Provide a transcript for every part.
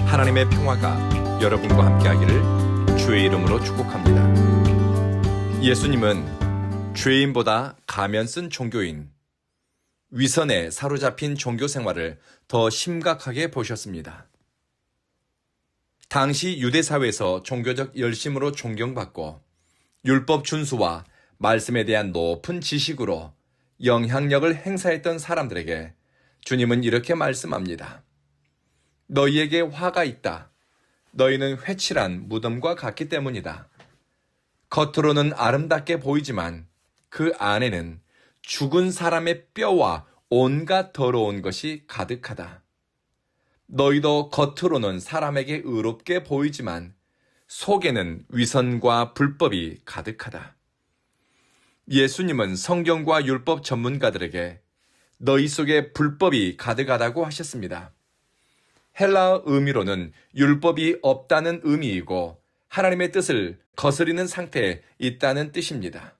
하나님의 평화가 여러분과 함께하기를 주의 이름으로 축복합니다. 예수님은 죄인보다 가면 쓴 종교인, 위선에 사로잡힌 종교 생활을 더 심각하게 보셨습니다. 당시 유대 사회에서 종교적 열심으로 존경받고 율법 준수와 말씀에 대한 높은 지식으로 영향력을 행사했던 사람들에게 주님은 이렇게 말씀합니다. 너희에게 화가 있다. 너희는 회칠한 무덤과 같기 때문이다. 겉으로는 아름답게 보이지만 그 안에는 죽은 사람의 뼈와 온갖 더러운 것이 가득하다. 너희도 겉으로는 사람에게 의롭게 보이지만 속에는 위선과 불법이 가득하다. 예수님은 성경과 율법 전문가들에게 너희 속에 불법이 가득하다고 하셨습니다. 헬라어 의미로는 율법이 없다는 의미이고 하나님의 뜻을 거스리는 상태에 있다는 뜻입니다.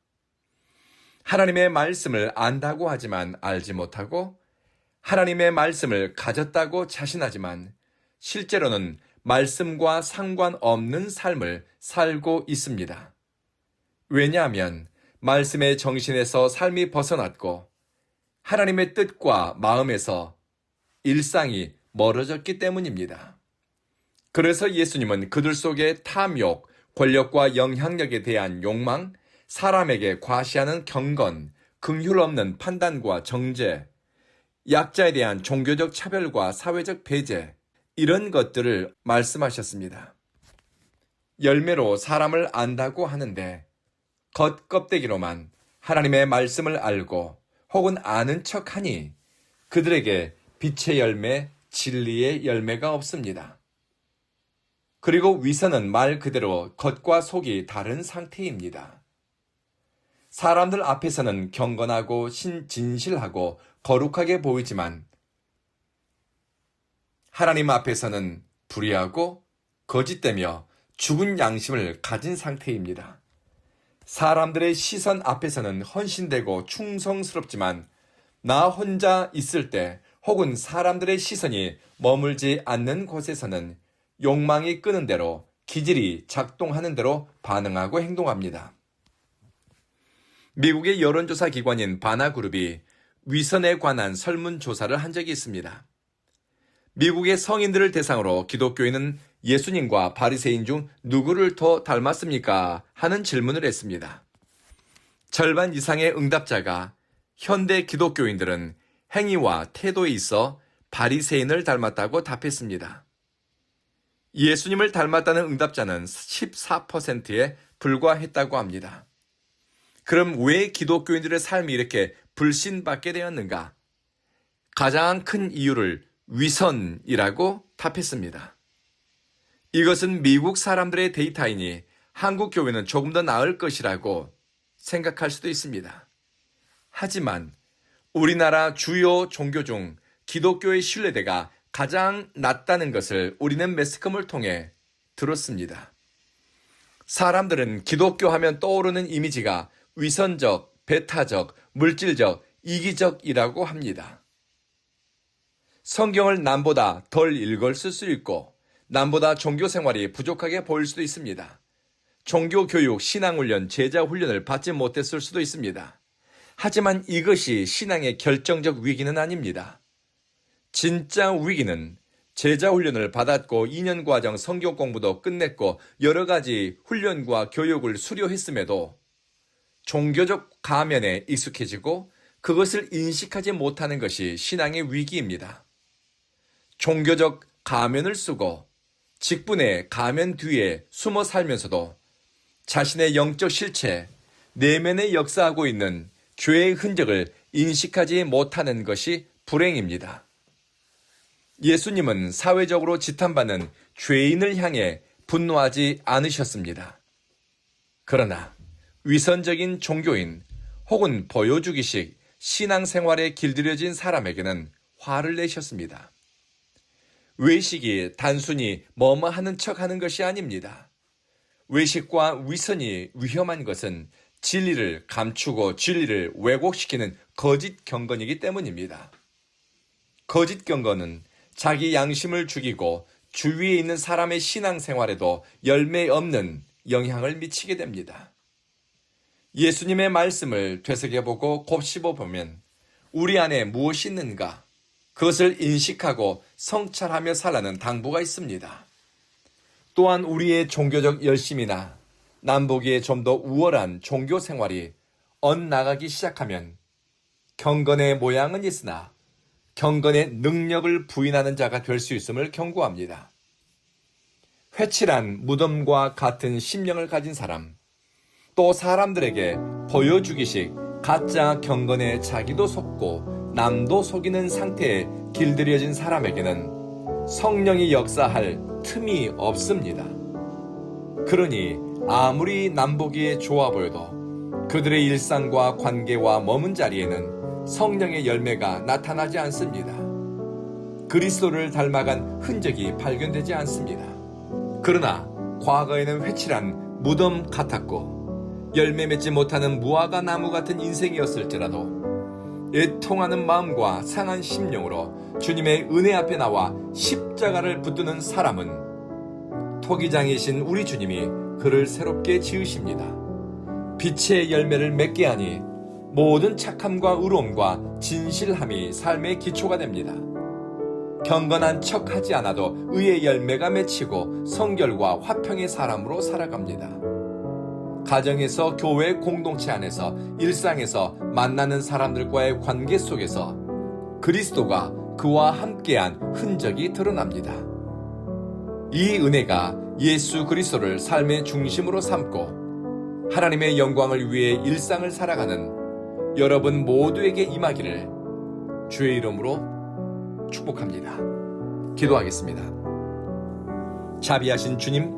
하나님의 말씀을 안다고 하지만 알지 못하고 하나님의 말씀을 가졌다고 자신하지만 실제로는 말씀과 상관없는 삶을 살고 있습니다. 왜냐하면 말씀의 정신에서 삶이 벗어났고 하나님의 뜻과 마음에서 일상이 멀어졌기 때문입니다. 그래서 예수님은 그들 속의 탐욕, 권력과 영향력에 대한 욕망, 사람에게 과시하는 경건, 긍휼 없는 판단과 정죄, 약자에 대한 종교적 차별과 사회적 배제, 이런 것들을 말씀하셨습니다. 열매로 사람을 안다고 하는데 겉껍데기로만 하나님의 말씀을 알고 혹은 아는 척하니 그들에게 빛의 열매, 진리의 열매가 없습니다. 그리고 위선은 말 그대로 겉과 속이 다른 상태입니다. 사람들 앞에서는 경건하고 진실하고 거룩하게 보이지만 하나님 앞에서는 불의하고 거짓되며 죽은 양심을 가진 상태입니다. 사람들의 시선 앞에서는 헌신되고 충성스럽지만 나 혼자 있을 때 혹은 사람들의 시선이 머물지 않는 곳에서는 욕망이 끄는 대로 기질이 작동하는 대로 반응하고 행동합니다. 미국의 여론조사 기관인 바나그룹이 위선에 관한 설문조사를 한 적이 있습니다. 미국의 성인들을 대상으로 기독교인은 예수님과 바리새인 중 누구를 더 닮았습니까? 하는 질문을 했습니다. 절반 이상의 응답자가 현대 기독교인들은 행위와 태도에 있어 바리새인을 닮았다고 답했습니다. 예수님을 닮았다는 응답자는 14%에 불과했다고 합니다. 그럼 왜 기독교인들의 삶이 이렇게 불신받게 되었는가? 가장 큰 이유를 위선이라고 답했습니다. 이것은 미국 사람들의 데이터이니 한국 교회는 조금 더 나을 것이라고 생각할 수도 있습니다. 하지만 우리나라 주요 종교 중 기독교의 신뢰도가 가장 낮다는 것을 우리는 매스컴을 통해 들었습니다. 사람들은 기독교 하면 떠오르는 이미지가 위선적, 배타적, 물질적, 이기적이라고 합니다. 성경을 남보다 덜 읽었을 수 있고 남보다 종교 생활이 부족하게 보일 수도 있습니다. 종교 교육, 신앙훈련, 제자훈련을 받지 못했을 수도 있습니다. 하지만 이것이 신앙의 결정적 위기는 아닙니다. 진짜 위기는 제자훈련을 받았고 2년 과정 성경 공부도 끝냈고 여러 가지 훈련과 교육을 수료했음에도 종교적 가면에 익숙해지고 그것을 인식하지 못하는 것이 신앙의 위기입니다. 종교적 가면을 쓰고 직분의 가면 뒤에 숨어 살면서도 자신의 영적 실체, 내면에 역사하고 있는 죄의 흔적을 인식하지 못하는 것이 불행입니다. 예수님은 사회적으로 지탄받는 죄인을 향해 분노하지 않으셨습니다. 그러나 위선적인 종교인 혹은 보여주기식 신앙생활에 길들여진 사람에게는 화를 내셨습니다. 외식이 단순히 뭐뭐하는 척하는 것이 아닙니다. 외식과 위선이 위험한 것은 진리를 감추고 진리를 왜곡시키는 거짓 경건이기 때문입니다. 거짓 경건은 자기 양심을 죽이고 주위에 있는 사람의 신앙생활에도 열매 없는 영향을 미치게 됩니다. 예수님의 말씀을 되새겨보고 곱씹어보면 우리 안에 무엇이 있는가, 그것을 인식하고 성찰하며 살라는 당부가 있습니다. 또한 우리의 종교적 열심이나 남보기에 좀 더 우월한 종교 생활이 엇나가기 시작하면 경건의 모양은 있으나 경건의 능력을 부인하는 자가 될 수 있음을 경고합니다. 회칠한 무덤과 같은 심령을 가진 사람, 또 사람들에게 보여주기식 가짜 경건에 자기도 속고 남도 속이는 상태에 길들여진 사람에게는 성령이 역사할 틈이 없습니다. 그러니 아무리 남보기에 좋아 보여도 그들의 일상과 관계와 머문 자리에는 성령의 열매가 나타나지 않습니다. 그리스도를 닮아간 흔적이 발견되지 않습니다. 그러나 과거에는 회칠한 무덤 같았고 열매 맺지 못하는 무화과 나무 같은 인생이었을지라도 애통하는 마음과 상한 심령으로 주님의 은혜 앞에 나와 십자가를 붙드는 사람은 토기장이신 우리 주님이 그를 새롭게 지으십니다. 빛의 열매를 맺게 하니 모든 착함과 의로움과 진실함이 삶의 기초가 됩니다. 경건한 척하지 않아도 의의 열매가 맺히고 성결과 화평의 사람으로 살아갑니다. 가정에서, 교회 공동체 안에서, 일상에서 만나는 사람들과의 관계 속에서 그리스도가 그와 함께한 흔적이 드러납니다. 이 은혜가 예수 그리스도를 삶의 중심으로 삼고 하나님의 영광을 위해 일상을 살아가는 여러분 모두에게 임하기를 주의 이름으로 축복합니다. 기도하겠습니다. 자비하신 주님,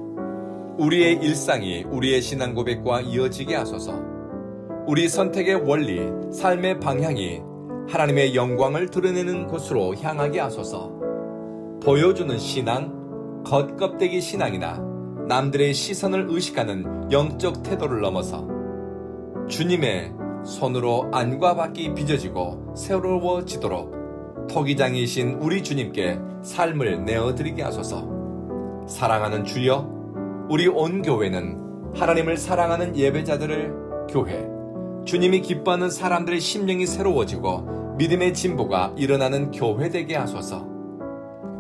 우리의 일상이 우리의 신앙 고백과 이어지게 하소서. 우리 선택의 원리, 삶의 방향이 하나님의 영광을 드러내는 곳으로 향하게 하소서. 보여주는 신앙, 겉껍데기 신앙이나 남들의 시선을 의식하는 영적 태도를 넘어서 주님의 손으로 안과 밖이 빚어지고 새로워지도록 토기장이신 우리 주님께 삶을 내어드리게 하소서. 사랑하는 주여, 우리 온 교회는 하나님을 사랑하는 예배자들을 교회, 주님이 기뻐하는 사람들의 심령이 새로워지고 믿음의 진보가 일어나는 교회 되게 하소서.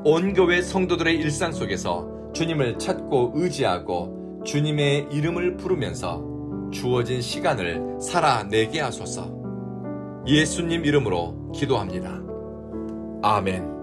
온 교회 성도들의 일상 속에서 주님을 찾고 의지하고 주님의 이름을 부르면서 주어진 시간을 살아내게 하소서. 예수님 이름으로 기도합니다. 아멘.